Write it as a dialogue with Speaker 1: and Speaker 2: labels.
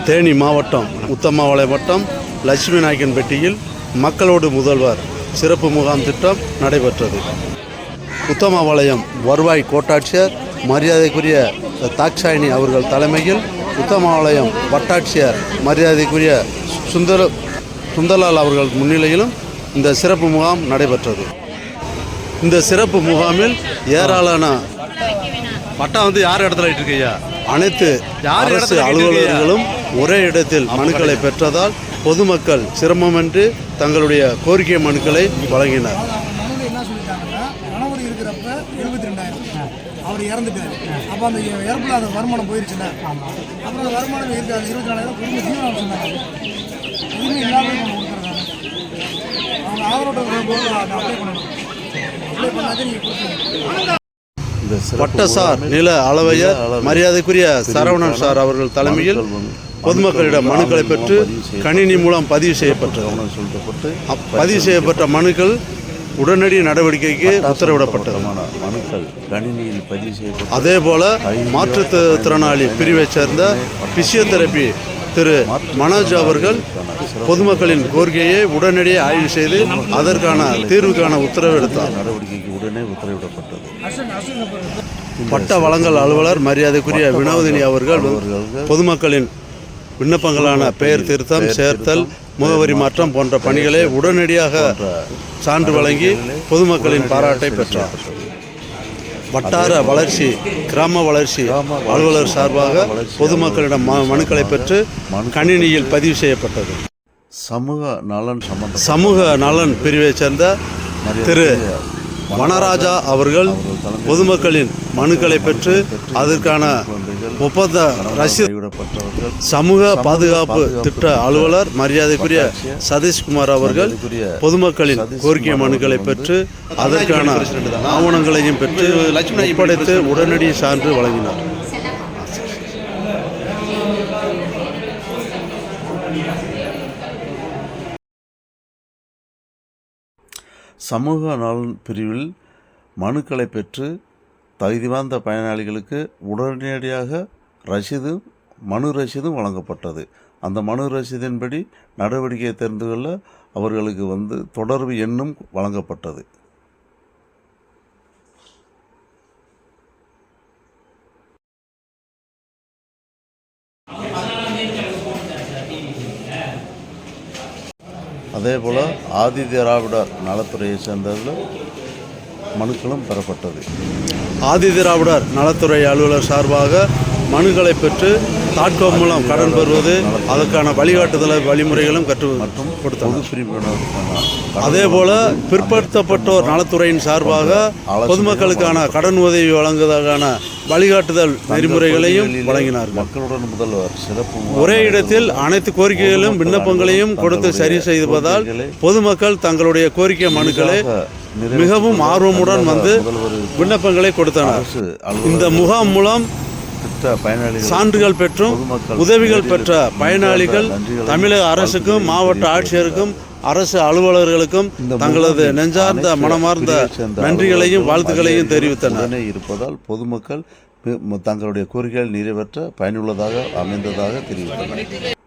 Speaker 1: தேனி மாவட்டம் உத்தமாவளை வட்டம் லட்சுமி நாயக்கன்பட்டியில் மக்களோடு முதல்வர் சிறப்பு முகாம் திட்டம் நடைபெற்றது. உத்தமாவளையம் வருவாய் கோட்டாட்சியர் மரியாதைக்குரிய தாக்ஷாயினி அவர்கள் தலைமையில் உத்தமாவளையம் வட்டாட்சியர் மரியாதைக்குரிய சுந்தர்லால் அவர்கள் முன்னிலையிலும் இந்த சிறப்பு முகாம் நடைபெற்றது. இந்த சிறப்பு முகாமில் ஏராளமான பட்டா யார் இடத்துல இருக்கையா அனைத்து அரசு அலுவலர்களும் ஒரே இடத்தில் மனுக்களை பெற்றதால் பொதுமக்கள் சிரமமின்றி தங்களுடைய கோரிக்கை மனுக்களை வழங்கினர்.
Speaker 2: அவர் இறந்துட்டார். அப்போ அந்த இறப்பில் அந்த வருமானம் போயிடுச்சுல, அப்புறம் அந்த வருமானம் இருக்காது 24,000 குடும்ப ஜீவனம் சொன்னாங்க. எதுவுமே இல்லாமல் நம்ம கொடுத்துருக்காங்க. அவங்க ஆதரவு அப்ளை பண்ணணும். அப்ளை பண்ணாதே நீங்கள் கொடுத்துருங்க.
Speaker 1: பட்டசார் நில அளவையர் மரியாதைக்குரிய சரவணன் சார் அவர்கள் தலைமையில் பொதுமக்களிடம் மனுக்களை பெற்று கணினி மூலம் பதிவு செய்யப்பட்டது. பதிவு செய்யப்பட்ட மனுக்கள் உடனடி நடவடிக்கைக்கு உத்தரவிடப்பட்டது.
Speaker 3: மனுக்கள் கணினியில் பதிவு செய்யப்பட்டது.
Speaker 1: அதேபோல மாற்றுத்திறனாளி பிரிவைச் சேர்ந்த பிசியோதெரபி திரு மனோஜ் அவர்கள் பொதுமக்களின் கோரிக்கையை உடனடியாக ஆய்வு செய்து அதற்கான தீர்வுக்கான உத்தரவு எடுத்தார்.
Speaker 3: நடவடிக்கைக்கு உடனே உத்தரவிடப்பட்டது.
Speaker 1: பட்ட வழங்கல் அலுவலர் மரியாதைக்குரிய வினோதினி அவர்கள் பொதுமக்களின் விண்ணப்பங்களான பெயர் திருத்தம், சேர்த்தல், முகவரி மாற்றம் போன்ற பணிகளை உடனடியாக சான்று வழங்கி பொதுமக்களின் பாராட்டை பெற்றார். வட்டார வளர்ச்சி கிராம வளர்ச்சி அலுவலர் சார்பாக பொதுமக்களிடம் மனுக்களை பெற்று கணினியில் பதிவு செய்யப்பட்டது. சமூக நலன் பிரிவைச் சேர்ந்த திரு வனராஜா அவர்கள் பொதுமக்களின் மனுக்களை பெற்று அதற்கான ஒப்பந்த ரசீது சமூக பாதுகாப்பு திட்ட அலுவலர் மரியாதைக்குரிய சதீஷ்குமார் அவர்கள் பொதுமக்களின் கோரிக்கை மனுக்களை பெற்று அதற்கான ஆவணங்களையும் பெற்று ஒப்படைத்து உடனடி சான்று வழங்கினார்.
Speaker 3: சமூக நலன் பிரிவில் மனுக்களை பெற்று தகுதி வாய்ந்த பயனாளிகளுக்கு உடனடியாக மனு ரசீதும் வழங்கப்பட்டது. அந்த மனு ரசீதின்படி நடவடிக்கையை தெரிந்து கொள்ள அவர்களுக்கு தொடர்பு எண்ணும் வழங்கப்பட்டது. அதேபோல் ஆதி திராவிடர் நலத்துறையை சேர்ந்தவர்கள் மனுக்களும் பெறப்பட்டது.
Speaker 1: ஆதி திராவிடர் நலத்துறை அலுவலர் சார்பாக மனுக்களை பெற்று தாட்கோ மூலம் கடன் பெறுவது அதற்கான வழிமுறைகளும் மற்றும் கொடுத்தனர். அதேபோல பிற்படுத்தப்பட்டோர் நலத்துறையின் சார்பாக பொதுமக்களுக்கான கடன் உதவி வழங்குவதற்கான வழிகாட்டுதல் நெறிமுறைகளையும் வழங்கினார்.
Speaker 3: மக்களுடன் முதல்வர் சிறப்பு
Speaker 1: ஒரே இடத்தில் அனைத்து கோரிக்கைகளும் விண்ணப்பங்களையும் கொடுத்து சரி செய்வதால் பொதுமக்கள் தங்களுடைய கோரிக்கை மனுக்களை மிகவும் ஆர்வமுடன் விண்ணப்பங்களை கொடுத்தனர். இந்த முகாம் மூலம் சான்றுகள் பெற்றும் உதவிகள் பெற்ற பயனாளிகள் தமிழக அரசுக்கும் மாவட்ட ஆட்சியருக்கும் அரசு அலுவலர்களுக்கும் தங்களது நெஞ்சார்ந்த மனமார்ந்த நன்றிகளையும் வாழ்த்துக்களையும் தெரிவித்தனர்.
Speaker 3: இருப்பதால் பொதுமக்கள் தங்களுடைய கோரிக்கைகள் நிறைவேற்ற பயனுள்ளதாக அமைந்ததாக தெரிவித்தனர்.